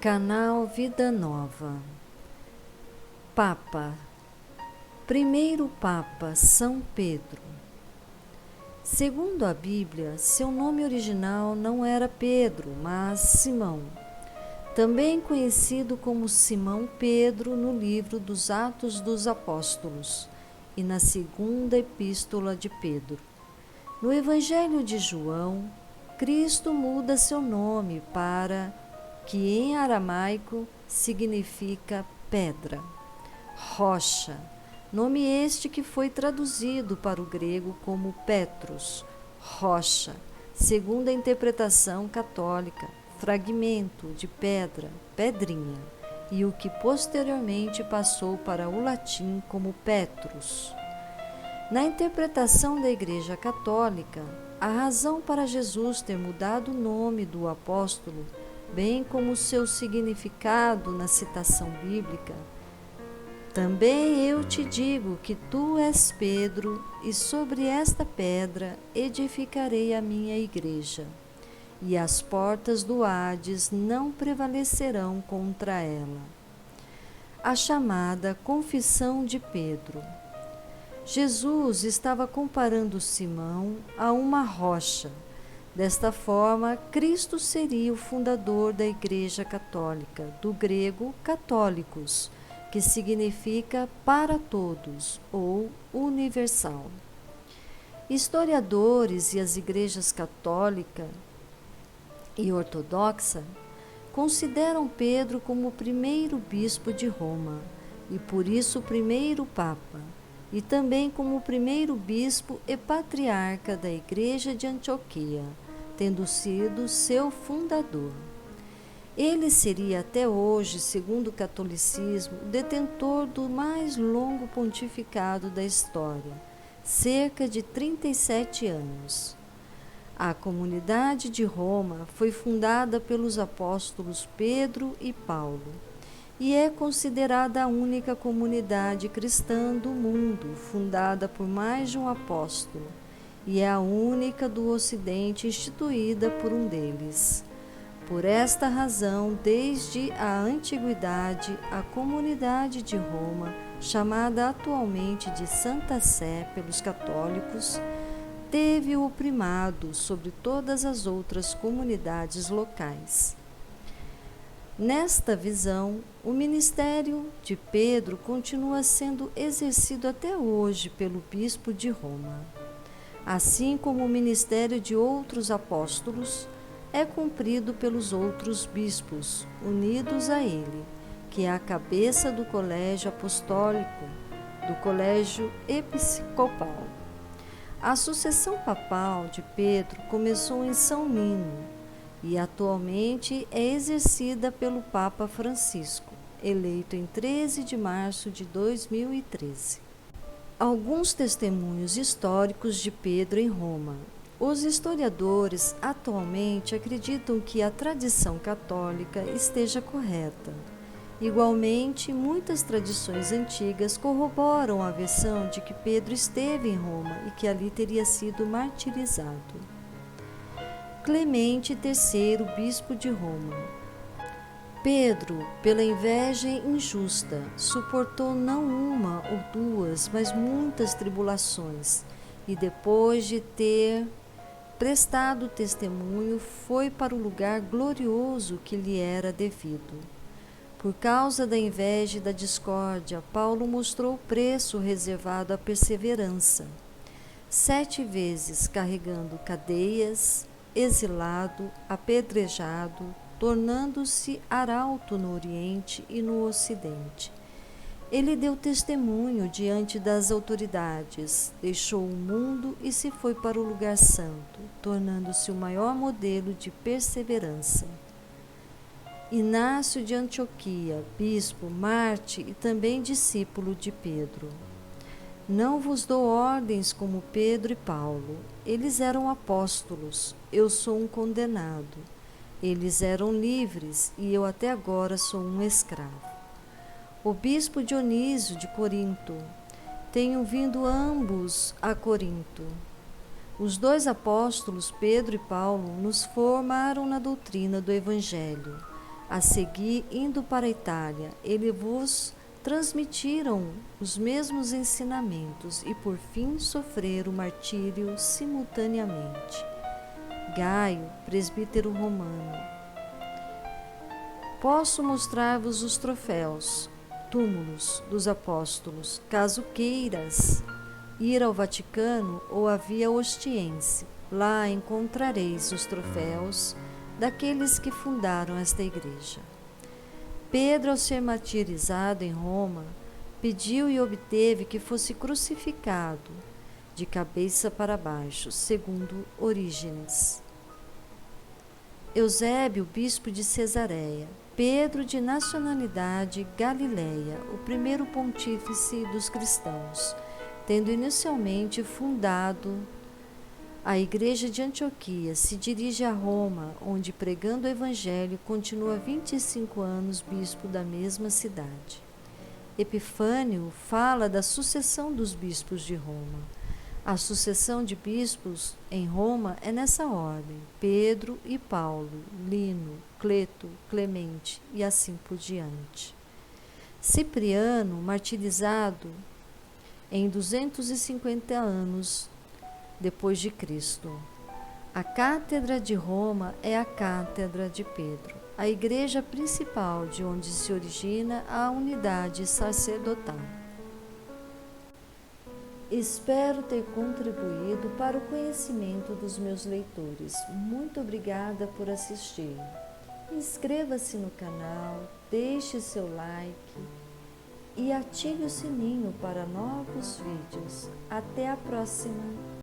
Canal Vida Nova. Papa. Primeiro Papa São Pedro. Segundo a Bíblia, seu nome original não era Pedro, mas Simão, também conhecido como Simão Pedro no livro dos Atos dos Apóstolos e na segunda epístola de Pedro. No Evangelho de João, Cristo muda seu nome para que em aramaico significa pedra, rocha, nome este que foi traduzido para o grego como Petros, rocha, segundo a interpretação católica, fragmento de pedra, pedrinha, e o que posteriormente passou para o latim como Petrus. Na interpretação da Igreja Católica, a razão para Jesus ter mudado o nome do apóstolo, bem como seu significado na citação bíblica: também eu te digo que tu és Pedro, e sobre esta pedra edificarei a minha igreja, e as portas do Hades não prevalecerão contra ela. A chamada Confissão de Pedro. Jesus estava comparando Simão a uma rocha. Desta forma, Cristo seria o fundador da Igreja Católica, do grego católicos, que significa para todos ou universal. Historiadores e as igrejas católica e ortodoxa consideram Pedro como o primeiro bispo de Roma e por isso o primeiro papa, e também como o primeiro bispo e patriarca da Igreja de Antioquia, tendo sido seu fundador. Ele seria até hoje, segundo o catolicismo, o detentor do mais longo pontificado da história, cerca de 37 anos. A comunidade de Roma foi fundada pelos apóstolos Pedro e Paulo e é considerada a única comunidade cristã do mundo fundada por mais de um apóstolo, e é a única do Ocidente instituída por um deles. Por esta razão, desde a antiguidade, a comunidade de Roma, chamada atualmente de Santa Sé pelos católicos, teve o primado sobre todas as outras comunidades locais. Nesta visão, o ministério de Pedro continua sendo exercido até hoje pelo bispo de Roma, assim como o ministério de outros apóstolos é cumprido pelos outros bispos unidos a ele, que é a cabeça do colégio apostólico, do colégio episcopal. A sucessão papal de Pedro começou em São Lino e atualmente é exercida pelo Papa Francisco, eleito em 13 de março de 2013. Alguns testemunhos históricos de Pedro em Roma. Os historiadores atualmente acreditam que a tradição católica esteja correta. Igualmente, muitas tradições antigas corroboram a versão de que Pedro esteve em Roma e que ali teria sido martirizado. Clemente III, bispo de Roma. Pedro, pela inveja injusta, suportou não uma ou duas, mas muitas tribulações, e depois de ter prestado testemunho, foi para o lugar glorioso que lhe era devido. Por causa da inveja e da discórdia, Paulo mostrou o preço reservado à perseverança. 7 vezes carregando cadeias, exilado, apedrejado, tornando-se arauto no Oriente e no Ocidente. Ele deu testemunho diante das autoridades, deixou o mundo e se foi para o lugar santo, tornando-se o maior modelo de perseverança. Inácio de Antioquia, bispo, mártir e também discípulo de Pedro. Não vos dou ordens como Pedro e Paulo. Eles eram apóstolos, eu sou um condenado. Eles eram livres e eu até agora sou um escravo. O bispo Dionísio de Corinto. Tenham vindo ambos a Corinto. Os 2 apóstolos, Pedro e Paulo, nos formaram na doutrina do Evangelho. A seguir, indo para a Itália, ele vos transmitiram os mesmos ensinamentos e por fim sofreram o martírio simultaneamente. Gaio, presbítero romano. Posso mostrar-vos os troféus, túmulos dos apóstolos, caso queiras ir ao Vaticano ou à Via Ostiense. Lá encontrareis os troféus daqueles que fundaram esta igreja. Pedro, ao ser martirizado em Roma, pediu e obteve que fosse crucificado de cabeça para baixo, segundo Orígenes. Eusébio, bispo de Cesareia. Pedro, de nacionalidade galileia, o primeiro pontífice dos cristãos, tendo inicialmente fundado a igreja de Antioquia, se dirige a Roma, onde, pregando o evangelho, continua 25 anos bispo da mesma cidade. Epifânio fala da sucessão dos bispos de Roma. A sucessão de bispos em Roma é nessa ordem: Pedro e Paulo, Lino, Cleto, Clemente e assim por diante. Cipriano, martirizado em 250 anos depois de Cristo. A cátedra de Roma é a cátedra de Pedro, a igreja principal de onde se origina a unidade sacerdotal. Espero ter contribuído para o conhecimento dos meus leitores. Muito obrigada por assistir. Inscreva-se no canal, deixe seu like e ative o sininho para novos vídeos. Até a próxima!